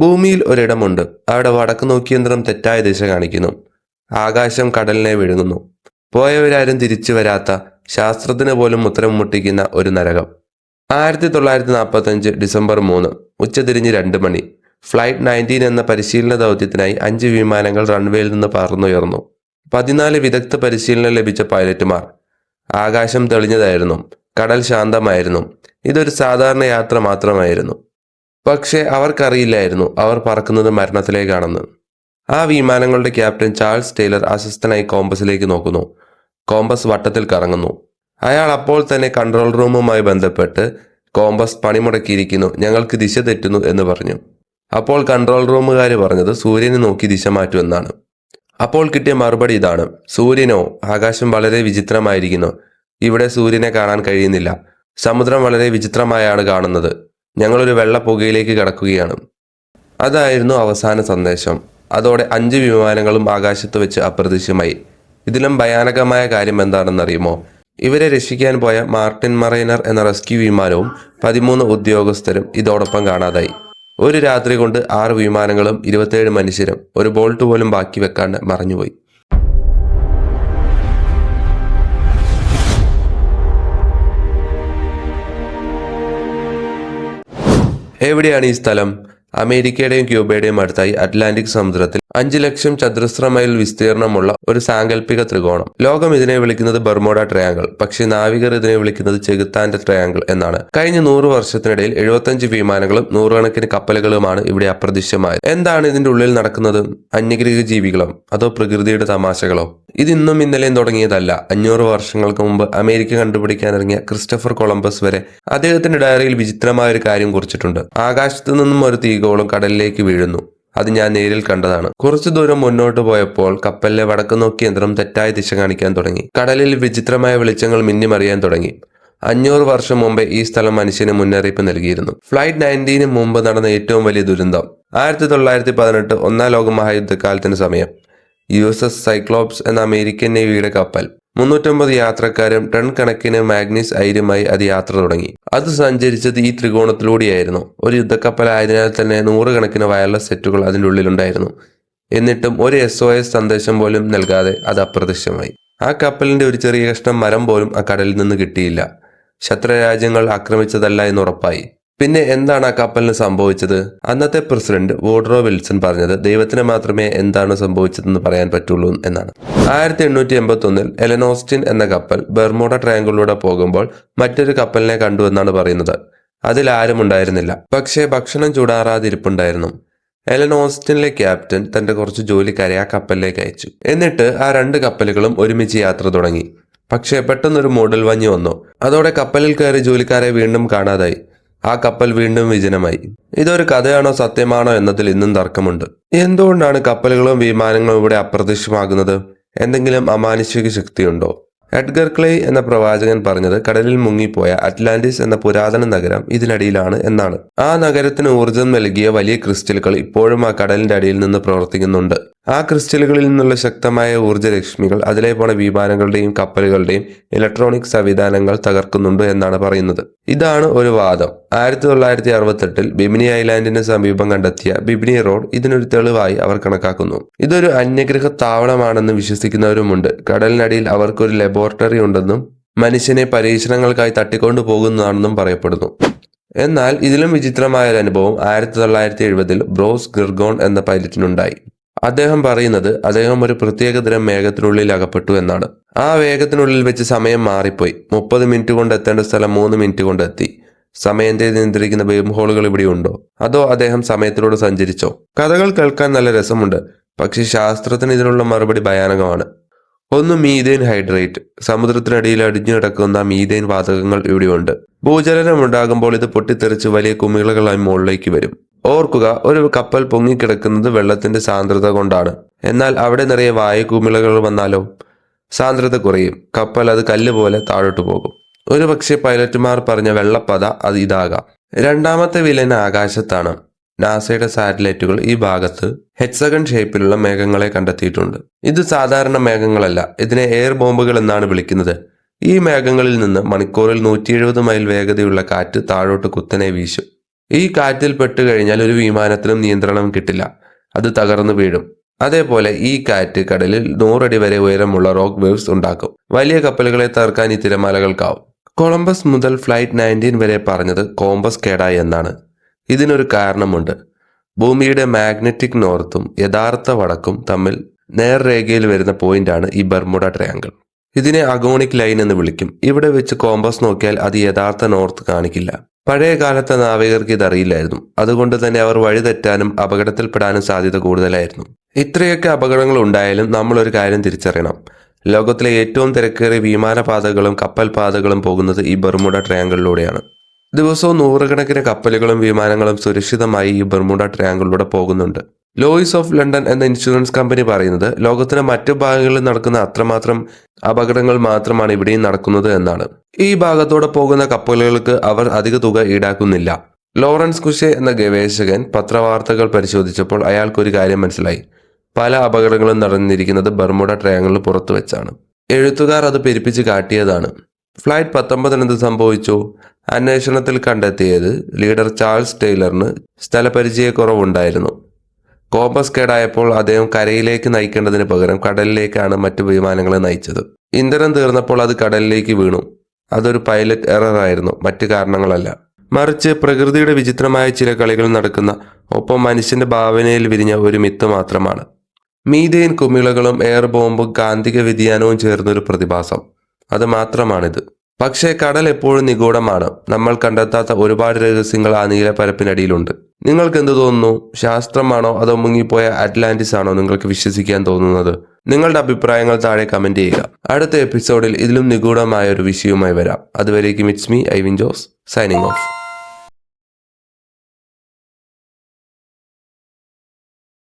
ഭൂമിയിൽ ഒരിടമുണ്ട്. അവിടെ വടക്ക് നോക്കി യന്ത്രം തെറ്റായ ദിശ കാണിക്കുന്നു. ആകാശം കടലിനെ വിഴുങ്ങുന്നു. പോയവരാരും തിരിച്ചു വരാത്ത, ശാസ്ത്രത്തിന് പോലും ഉത്തരം മുട്ടിക്കുന്ന ഒരു നരകം. 1945 ഡിസംബർ 3 ഉച്ചതിരിഞ്ഞ് 2 മണി. ഫ്ലൈറ്റ് 19 എന്ന പരിശീലന ദൗത്യത്തിനായി 5 വിമാനങ്ങൾ റൺവേയിൽ നിന്ന് പറന്നുയർന്നു. 14 വിദഗ്ധ പരിശീലനം ലഭിച്ച പൈലറ്റുമാർ. ആകാശം തെളിഞ്ഞതായിരുന്നു. കടൽ ശാന്തമായിരുന്നു. ഇതൊരു സാധാരണ യാത്ര മാത്രമായിരുന്നു. പക്ഷേ അവർക്കറിയില്ലായിരുന്നു അവർ പറക്കുന്നത് മരണത്തിലേക്കാണെന്ന്. ആ വിമാനങ്ങളുടെ ക്യാപ്റ്റൻ ചാൾസ് ടൈലർ അസ്വസ്ഥനായി കോമ്പസിലേക്ക് നോക്കുന്നു. കോമ്പസ് വട്ടത്തിൽ കറങ്ങുന്നു. അയാൾ അപ്പോൾ തന്നെ കൺട്രോൾ റൂമുമായി ബന്ധപ്പെട്ട് കോമ്പസ് പണിമുടക്കിയിരിക്കുന്നു, ഞങ്ങൾക്ക് ദിശ തെറ്റുന്നു എന്ന് പറഞ്ഞു. അപ്പോൾ കൺട്രോൾ റൂമുകാർ പറഞ്ഞത് സൂര്യനെ നോക്കി ദിശ മാറ്റുമെന്നാണ്. അപ്പോൾ കിട്ടിയ മറുപടി ഇതാണ്: സൂര്യനോ? ആകാശം വളരെ വിചിത്രമായിരിക്കുന്നു. ഇവിടെ സൂര്യനെ കാണാൻ കഴിയുന്നില്ല. സമുദ്രം വളരെ വിചിത്രമായാണ് കാണുന്നത്. ഞങ്ങളൊരു വെള്ള പുകയിലേക്ക് കടക്കുകയാണ്. അതായിരുന്നു അവസാന സന്ദേശം. അതോടെ 5 വിമാനങ്ങളും ആകാശത്ത് വെച്ച് അപ്രത്യക്ഷമായി. ഇതിലും ഭയാനകമായ കാര്യം എന്താണെന്നറിയുമോ? ഇവരെ രക്ഷിക്കാൻ പോയ മാർട്ടിൻ മറൈനർ എന്ന റെസ്ക്യൂ വിമാനവും 13 ഉദ്യോഗസ്ഥരും ഇതോടൊപ്പം കാണാതായി. ഒരു രാത്രി കൊണ്ട് 6 വിമാനങ്ങളും 27 മനുഷ്യരും ഒരു ബോൾട്ട് പോലും ബാക്കി വെക്കാണ്ട് മറഞ്ഞുപോയി. എവിടെയാണ് ഈ സ്ഥലം? അമേരിക്കയുടെയും ക്യൂബയുടെയും അടുത്തായി അറ്റ്ലാന്റിക് സമുദ്രത്തിൽ 5 ലക്ഷം ചതുരശ്ര മൈൽ വിസ്തീർണമുള്ള ഒരു സാങ്കല്പിക ത്രികോണം. ലോകം ഇതിനെ വിളിക്കുന്നത് ബർമുഡ ട്രയാങ്കിൾ, പക്ഷേ നാവികർ ഇതിനെ വിളിക്കുന്നത് ചെകുത്താന്റെ ട്രയാങ്കിൾ എന്നാണ്. കഴിഞ്ഞ 100 വർഷത്തിനിടയിൽ 75 വിമാനങ്ങളും 100 കണക്കിന് കപ്പലുകളുമാണ് ഇവിടെ അപ്രത്യക്ഷമായത്. എന്താണ് ഇതിന്റെ ഉള്ളിൽ നടക്കുന്നത്? അന്യഗ്രഹ ജീവികളോ അതോ പ്രകൃതിയുടെ തമാശകളോ? ഇതിന്നും ഇന്നലെയും തുടങ്ങിയതല്ല. 500 വർഷങ്ങൾക്ക് മുമ്പ് അമേരിക്ക കണ്ടുപിടിക്കാനിറങ്ങിയ ക്രിസ്റ്റഫർ കൊളംബസ് വരെ അദ്ദേഹത്തിന്റെ ഡയറിയിൽ വിചിത്രമായ ഒരു കാര്യം കുറിച്ചിട്ടുണ്ട്. ആകാശത്തു നിന്നും ഒരു തീഗോളം കടലിലേക്ക് വീഴുന്നു. അത് ഞാൻ നേരിൽ കണ്ടതാണ്. കുറച്ചു ദൂരം മുന്നോട്ട് പോയപ്പോൾ കപ്പലിലെ വടക്ക് നോക്കി യന്ത്രം തെറ്റായ ദിശ കാണിക്കാൻ തുടങ്ങി. കടലിൽ വിചിത്രമായ വെളിച്ചങ്ങൾ മിന്നിമറിയാൻ തുടങ്ങി. 500 വർഷം മുമ്പേ ഈ സ്ഥലം മനുഷ്യന് മുന്നറിയിപ്പ് നൽകിയിരുന്നു. ഫ്ലൈറ്റ് 19 മുമ്പ് നടന്ന ഏറ്റവും വലിയ ദുരന്തം. 1918 ഒന്നാം ലോക മഹായുദ്ധകാലത്തിന് സമയം. USS സൈക്ലോപ്സ് എന്ന അമേരിക്കൻ നേവിയുടെ കപ്പൽ. 350 യാത്രക്കാരും ടൺ കണക്കിന് മാഗ്നീസ് അയിരുമായി അത് യാത്ര തുടങ്ങി. അത് സഞ്ചരിച്ചത് ഈ ത്രികോണത്തിലൂടെയായിരുന്നു. ഒരു യുദ്ധക്കപ്പലായതിനാൽ തന്നെ 100 കണക്കിന് വയർലെസ് സെറ്റുകൾ അതിൻ്റെ ഉള്ളിലുണ്ടായിരുന്നു. എന്നിട്ടും ഒരു SOS സന്ദേശം പോലും നൽകാതെ അത് അപ്രത്യക്ഷമായി. ആ കപ്പലിന്റെ ഒരു ചെറിയ കഷ്ണം മരം പോലും ആ കടലിൽ നിന്ന് കിട്ടിയില്ല. ശത്രുരാജ്യങ്ങൾ ആക്രമിച്ചതല്ല എന്ന് ഉറപ്പായി. പിന്നെ എന്താണ് ആ കപ്പലിന് സംഭവിച്ചത്? അന്നത്തെ പ്രസിഡന്റ് വൂഡ്രോ വിൽസൺ പറഞ്ഞത് ദൈവത്തിന് മാത്രമേ എന്താണ് സംഭവിച്ചതെന്ന് പറയാൻ പറ്റുള്ളൂ എന്നാണ്. 1881 എലൻ ഓസ്റ്റിൻ എന്ന കപ്പൽ ബർമുഡ ട്രയാങ്കിളിലൂടെ പോകുമ്പോൾ മറ്റൊരു കപ്പലിനെ കണ്ടുവെന്നാണ് പറയുന്നത്. അതിൽ ആരും ഉണ്ടായിരുന്നില്ല, പക്ഷേ ഭക്ഷണം ചൂടാറാതിരിപ്പുണ്ടായിരുന്നു. എലൻ ഓസ്റ്റിനിലെ ക്യാപ്റ്റൻ തന്റെ കുറച്ച് ജോലിക്കാരെ ആ കപ്പലിലേക്ക് അയച്ചു. എന്നിട്ട് ആ 2 കപ്പലുകളും ഒരുമിച്ച് യാത്ര തുടങ്ങി. പക്ഷേ പെട്ടെന്നൊരു മൂടൽ മഞ്ഞ് വന്നു. അതോടെ കപ്പലിൽ കയറി ജോലിക്കാരെ വീണ്ടും കാണാതായി. ആ കപ്പൽ വീണ്ടും വിജനമായി. ഇതൊരു കഥയാണോ സത്യമാണോ എന്നതിൽ ഇന്നും തർക്കമുണ്ട്. എന്തുകൊണ്ടാണ് കപ്പലുകളും വിമാനങ്ങളും ഇവിടെ അപ്രത്യക്ഷമാകുന്നത്? എന്തെങ്കിലും അമാനുഷിക ശക്തിയുണ്ടോ? എഡ്ഗർ ക്ലെയ് എന്ന പ്രവാചകൻ പറഞ്ഞത് കടലിൽ മുങ്ങിപ്പോയ അറ്റ്ലാന്റിസ് എന്ന പുരാതന നഗരം ഇതിനടിയിലാണ് എന്നാണ്. ആ നഗരത്തിന് ഊർജം നൽകിയ വലിയ ക്രിസ്റ്റലുകൾ ഇപ്പോഴും ആ കടലിന്റെ അടിയിൽ നിന്ന് പ്രവർത്തിക്കുന്നുണ്ട്. ആ ക്രിസ്റ്റലുകളിൽ നിന്നുള്ള ശക്തമായ ഊർജ്ജരശ്മികൾ അതിലെ പോണ വിമാനങ്ങളുടെയും കപ്പലുകളുടെയും ഇലക്ട്രോണിക് സംവിധാനങ്ങൾ തകർക്കുന്നുണ്ട് എന്നാണ് പറയുന്നത്. ഇതാണ് ഒരു വാദം. 1968 ബിബിനി ഐലാൻഡിന് സമീപം കണ്ടെത്തിയ ബിബിനി റോഡ് ഇതിനൊരു തെളിവായി അവർ കണക്കാക്കുന്നു. ഇതൊരു അന്യഗ്രഹ താവളമാണെന്ന് വിശ്വസിക്കുന്നവരുമുണ്ട്. കടലിനടിയിൽ അവർക്കൊരു ലബോറട്ടറി ഉണ്ടെന്നും മനുഷ്യനെ പരീക്ഷണങ്ങൾക്കായി തട്ടിക്കൊണ്ടു പോകുന്നതാണെന്നും പറയപ്പെടുന്നു. എന്നാൽ ഇതിലും വിചിത്രമായ ഒരു അനുഭവം 1970 ബ്രോസ് ഗിർഗോൺ എന്ന പൈലറ്റിനുണ്ടായി. അദ്ദേഹം പറയുന്നത് അദ്ദേഹം ഒരു പ്രത്യേകതരം മേഘത്തിനുള്ളിൽ അകപ്പെട്ടു എന്നാണ്. ആ വേഗത്തിനുള്ളിൽ വെച്ച് സമയം മാറിപ്പോയി. 30 മിനിറ്റ് കൊണ്ട് എത്തേണ്ട സ്ഥലം 3 മിനിറ്റ് കൊണ്ട് എത്തി. സമയത്തെ നിയന്ത്രിക്കുന്ന ബേം ഹോളുകൾ ഇവിടെ ഉണ്ടോ? അതോ അദ്ദേഹം സമയത്തിലൂടെ സഞ്ചരിച്ചോ? കഥകൾ കേൾക്കാൻ നല്ല രസമുണ്ട്, പക്ഷേ ശാസ്ത്രത്തിന് ഇതിനുള്ള മറുപടി ഭയാനകമാണ്. ഒന്ന് മീഥേൻ ഹൈഡ്രേറ്റ്. സമുദ്രത്തിനടിയിൽ അടിഞ്ഞു കിടക്കുന്ന മീഥേൻ വാതകങ്ങൾ ഇവിടെയുണ്ട്. ഭൂചലനം ഉണ്ടാകുമ്പോൾ ഇത് പൊട്ടിത്തെറിച്ച് വലിയ കുമിളകളായി മുകളിലേക്ക് വരും. ഓർക്കുക, ഒരു കപ്പൽ പൊങ്ങിക്കിടക്കുന്നത് വെള്ളത്തിന്റെ സാന്ദ്രത കൊണ്ടാണ്. എന്നാൽ അവിടെ നിറയെ വായു കുമിളകൾ വന്നാലോ? സാന്ദ്രത കുറയും. കപ്പൽ അത് കല്ല് പോലെ താഴോട്ട് പോകും. ഒരു പക്ഷേ പൈലറ്റുമാർ പറഞ്ഞ വെള്ളപ്പത അത് ഇതാകാം. രണ്ടാമത്തെ വില്ലൻ ആകാശത്താണ്. നാസയുടെ സാറ്റലൈറ്റുകൾ ഈ ഭാഗത്ത് ഹെക്സഗൺ ഷേപ്പിലുള്ള മേഘങ്ങളെ കണ്ടെത്തിയിട്ടുണ്ട്. ഇത് സാധാരണ മേഘങ്ങളല്ല. ഇതിനെ എയർ ബോംബുകൾ എന്നാണ് വിളിക്കുന്നത്. ഈ മേഘങ്ങളിൽ നിന്ന് മണിക്കൂറിൽ 170 മൈൽ വേഗതയുള്ള കാറ്റ് താഴോട്ട് കുത്തനെ വീശും. ഈ കാറ്റിൽ പെട്ടുകഴിഞ്ഞാൽ ഒരു വിമാനത്തിനും നിയന്ത്രണം കിട്ടില്ല, അത് തകർന്നു വീഴും. അതേപോലെ ഈ കാറ്റ് കടലിൽ 100 അടി വരെ ഉയരമുള്ള റോക്ക് വേവ്സ് ഉണ്ടാക്കും. വലിയ കപ്പലുകളെ തകർക്കാൻ ഈ തിരമാലകൾക്കാവും. കൊളംബസ് മുതൽ ഫ്ലൈറ്റ് 19 വരെ പറഞ്ഞത് കോമ്പസ് കേടായി എന്നാണ്. ഇതിനൊരു കാരണമുണ്ട്. ഭൂമിയുടെ മാഗ്നറ്റിക് നോർത്തും യഥാർത്ഥ വടക്കും തമ്മിൽ നേർരേഖയിൽ വരുന്ന പോയിന്റാണ് ഈ ബർമുഡ ട്രയാങ്കിൾ. ഇതിനെ അഗോണിക് ലൈൻ എന്ന് വിളിക്കും. ഇവിടെ വെച്ച് കോമ്പസ് നോക്കിയാൽ അത് യഥാർത്ഥ നോർത്ത് കാണിക്കില്ല. പഴയ കാലത്തെ നാവികർക്ക് ഇതറിയില്ലായിരുന്നു. അതുകൊണ്ട് തന്നെ അവർ വഴിതെറ്റാനും അപകടത്തിൽപ്പെടാനും സാധ്യത കൂടുതലായിരുന്നു. ഇത്രയൊക്കെ അപകടങ്ങൾ ഉണ്ടായാലും നമ്മളൊരു കാര്യം തിരിച്ചറിയണം. ലോകത്തിലെ ഏറ്റവും തിരക്കേറിയ വിമാനപാതകളും കപ്പൽ പാതകളും പോകുന്നത് ഈ ബർമുഡ ട്രയാങ്കിളിലൂടെയാണ്. ദിവസവും 100 കണക്കിന് കപ്പലുകളും വിമാനങ്ങളും സുരക്ഷിതമായി ഈ ബർമുഡ ട്രയാങ്കിളിലൂടെ പോകുന്നുണ്ട്. ലോയിസ് ഓഫ് ലണ്ടൻ എന്ന ഇൻഷുറൻസ് കമ്പനി പറയുന്നത് ലോകത്തിന്റെ മറ്റു ഭാഗങ്ങളിൽ നടക്കുന്ന അത്രമാത്രം അപകടങ്ങൾ മാത്രമാണ് ഇവിടെയും നടക്കുന്നത് എന്നാണ്. ഈ ഭാഗത്തൂടെ പോകുന്ന കപ്പലുകൾക്ക് അവർ അധിക തുക ഈടാക്കുന്നില്ല. ലോറൻസ് കുഷെ എന്ന ഗവേഷകൻ പത്രവാർത്തകൾ പരിശോധിച്ചപ്പോൾ അയാൾക്കൊരു കാര്യം മനസ്സിലായി. പല അപകടങ്ങളും നടന്നിരിക്കുന്നത് ബർമുഡ ട്രയാങ്കിളിന് പുറത്തു വെച്ചാണ്. എഴുത്തുകാർ അത് പെരുപ്പിച്ച് കാട്ടിയതാണ്. ഫ്ലൈറ്റ് 19 എന്ത് സംഭവിച്ചു? അന്വേഷണത്തിൽ കണ്ടെത്തിയത് ലീഡർ ചാൾസ് ടൈലറിന് സ്ഥലപരിചയക്കുറവുണ്ടായിരുന്നു. കോമ്പസ് കേടായപ്പോൾ അദ്ദേഹം കരയിലേക്ക് നയിക്കേണ്ടതിന് പകരം കടലിലേക്കാണ് മറ്റു വിമാനങ്ങളെ നയിച്ചത്. ഇന്ധനം തീർന്നപ്പോൾ അത് കടലിലേക്ക് വീണു. അതൊരു പൈലറ്റ് എറർ ആയിരുന്നു, മറ്റു കാരണങ്ങളല്ല. മറിച്ച് പ്രകൃതിയുടെ വിചിത്രമായ ചില കളികൾ നടക്കുന്ന, ഒപ്പം മനുഷ്യന്റെ ഭാവനയിൽ വിരിഞ്ഞ ഒരു മിത്ത് മാത്രമാണ്. മീഥെയ്ൻ കുമിളകളും എയർ ബോംബും കാന്തിക വ്യതിയാനവും ചേർന്നൊരു പ്രതിഭാസം. അത് മാത്രമാണിത്. പക്ഷേ കടൽ എപ്പോഴും നിഗൂഢമാണ്. നമ്മൾ കണ്ടെത്താത്ത ഒരുപാട് രഹസ്യങ്ങൾ ആ നീലപ്പരപ്പിനടിയിലുണ്ട്. നിങ്ങൾക്ക് എന്ത് തോന്നുന്നു? ശാസ്ത്രമാണോ അതോ മുങ്ങിപ്പോയ അറ്റ്ലാന്റിസ് ആണോ നിങ്ങൾക്ക് വിശ്വസിക്കാൻ തോന്നുന്നത്? നിങ്ങളുടെ അഭിപ്രായങ്ങൾ താഴെ കമന്റ് ചെയ്യുക. അടുത്ത എപ്പിസോഡിൽ ഇതിലും നിഗൂഢമായ ഒരു വിഷയവുമായി വരാം. അതുവരേക്കും it's me Ivin Jose signing of.